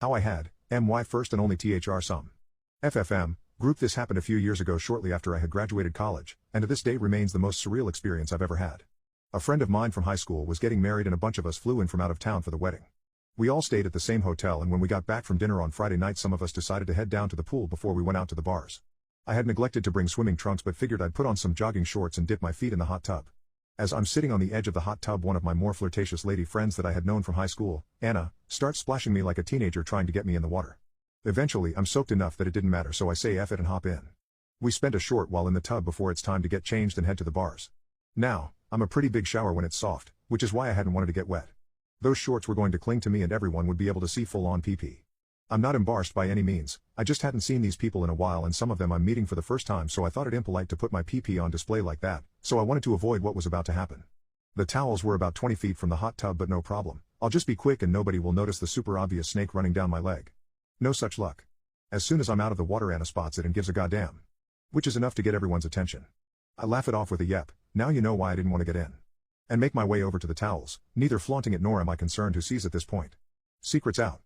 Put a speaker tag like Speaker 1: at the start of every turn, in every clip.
Speaker 1: How I had, my first and only thr some. FFM, group. This happened a few years ago shortly after I had graduated college, and to this day remains the most surreal experience I've ever had. A friend of mine from high school was getting married and a bunch of us flew in from out of town for the wedding. We all stayed at the same hotel, and when we got back from dinner on Friday night some of us decided to head down to the pool before we went out to the bars. I had neglected to bring swimming trunks but figured I'd put on some jogging shorts and dip my feet in the hot tub. As I'm sitting on the edge of the hot tub, one of my more flirtatious lady friends that I had known from high school, Anna, starts splashing me like a teenager trying to get me in the water. Eventually I'm soaked enough that it didn't matter, so I say F it and hop in. We spent a short while in the tub before it's time to get changed and head to the bars. Now, I'm a pretty big shower when it's soft, which is why I hadn't wanted to get wet. Those shorts were going to cling to me and everyone would be able to see full-on PP. I'm not embarrassed by any means, I just hadn't seen these people in a while and some of them I'm meeting for the first time, so I thought it impolite to put my PP on display like that, so I wanted to avoid what was about to happen. The towels were about 20 feet from the hot tub, but no problem, I'll just be quick and nobody will notice the super obvious snake running down my leg. No such luck. As soon as I'm out of the water, Anna spots it and gives a goddamn. Which is enough to get everyone's attention. I laugh it off with a yep, now you know why I didn't want to get in. And make my way over to the towels, neither flaunting it nor am I concerned who sees at this point. Secret's out.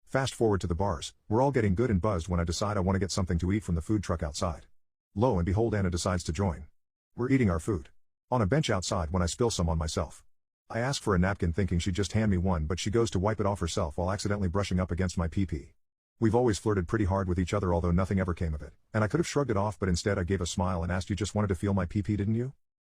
Speaker 1: Fast forward to the bars, we're all getting good and buzzed when I decide I want to get something to eat from the food truck outside. Lo and behold, Anna decides to join. We're eating our food on a bench outside when I spill some on myself. I ask for a napkin thinking she'd just hand me one, but she goes to wipe it off herself while accidentally brushing up against my PP. We've always flirted pretty hard with each other, although nothing ever came of it, and I could have shrugged it off, but instead I gave a smile and asked, you just wanted to feel my PP, didn't you?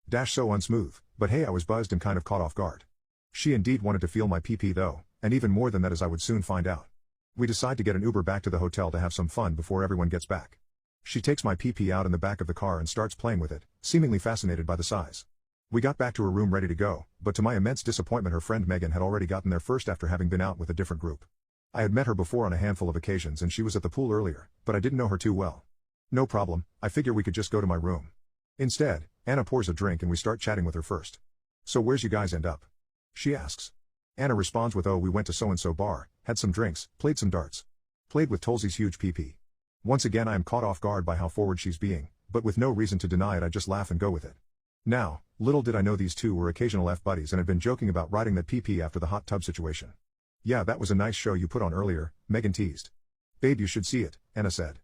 Speaker 1: So unsmooth, but hey, I was buzzed and kind of caught off guard. She indeed wanted to feel my PP though, and even more than that, as I would soon find out. We decide to get an Uber back to the hotel to have some fun before everyone gets back. She takes my PP out in the back of the car and starts playing with it, seemingly fascinated by the size. We got back to her room ready to go, but to my immense disappointment her friend Megan had already gotten there first after having been out with a different group. I had met her before on a handful of occasions and she was at the pool earlier, but I didn't know her too well. No problem, I figure we could just go to my room. Instead, Anna pours a drink and we start chatting with her first. So where's you guys end up? She asks. Anna responds with, oh, we went to so-and-so bar, had some drinks, played some darts. Played with Tolsey's huge PP. Once again I am caught off guard by how forward she's being, but with no reason to deny it I just laugh and go with it. Now, little did I know these two were occasional F-buddies and had been joking about riding that PP after the hot tub situation. Yeah, that was a nice show you put on earlier, Megan teased. Babe, you should see it, Anna said.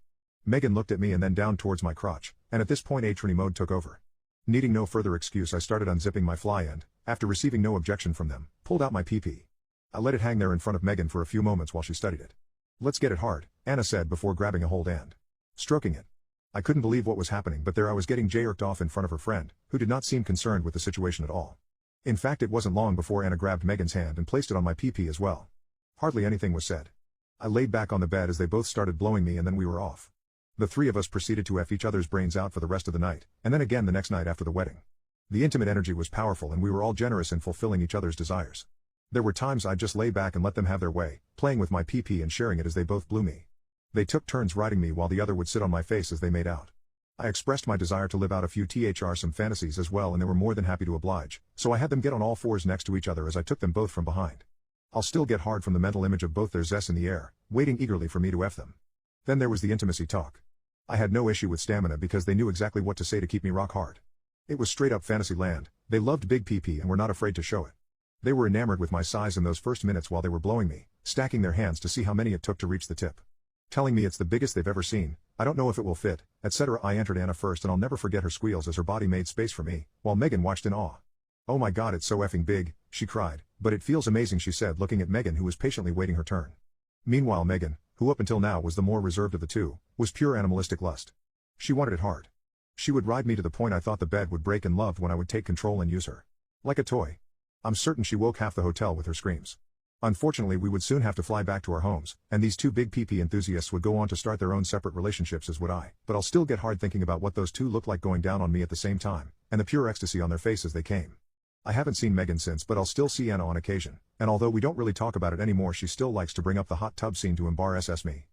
Speaker 1: Megan looked at me and then down towards my crotch, and at this point attorney mode took over. Needing no further excuse I started unzipping my fly and, after receiving no objection from them, pulled out my PP. I let it hang there in front of Megan for a few moments while she studied it. Let's get it hard, Anna said before grabbing a hold and stroking it. I couldn't believe what was happening, but there I was getting jerked off in front of her friend, who did not seem concerned with the situation at all. In fact, it wasn't long before Anna grabbed Megan's hand and placed it on my PP as well. Hardly anything was said. I laid back on the bed as they both started blowing me and then we were off. The three of us proceeded to F each other's brains out for the rest of the night, and then again the next night after the wedding. The intimate energy was powerful and we were all generous in fulfilling each other's desires. There were times I'd just lay back and let them have their way, playing with my PP and sharing it as they both blew me. They took turns riding me while the other would sit on my face as they made out. I expressed my desire to live out a few some fantasies as well and they were more than happy to oblige, so I had them get on all fours next to each other as I took them both from behind. I'll still get hard from the mental image of both their zest in the air, waiting eagerly for me to F them. Then there was the intimacy talk. I had no issue with stamina because they knew exactly what to say to keep me rock hard. It was straight up fantasy land, they loved big PP and were not afraid to show it. They were enamored with my size in those first minutes while they were blowing me, stacking their hands to see how many it took to reach the tip. Telling me it's the biggest they've ever seen, I don't know if it will fit, etc. I entered Anna first and I'll never forget her squeals as her body made space for me, while Megan watched in awe. Oh my god, it's so effing big, she cried, but it feels amazing, she said looking at Megan who was patiently waiting her turn. Meanwhile Megan, who up until now was the more reserved of the two, was pure animalistic lust. She wanted it hard. She would ride me to the point I thought the bed would break and loved when I would take control and use her like a toy. I'm certain she woke half the hotel with her screams. Unfortunately we would soon have to fly back to our homes, and these two big PP enthusiasts would go on to start their own separate relationships as would I, but I'll still get hard thinking about what those two looked like going down on me at the same time, and the pure ecstasy on their face as they came. I haven't seen Megan since, but I'll still see Anna on occasion, and although we don't really talk about it anymore she still likes to bring up the hot tub scene to embarrass me.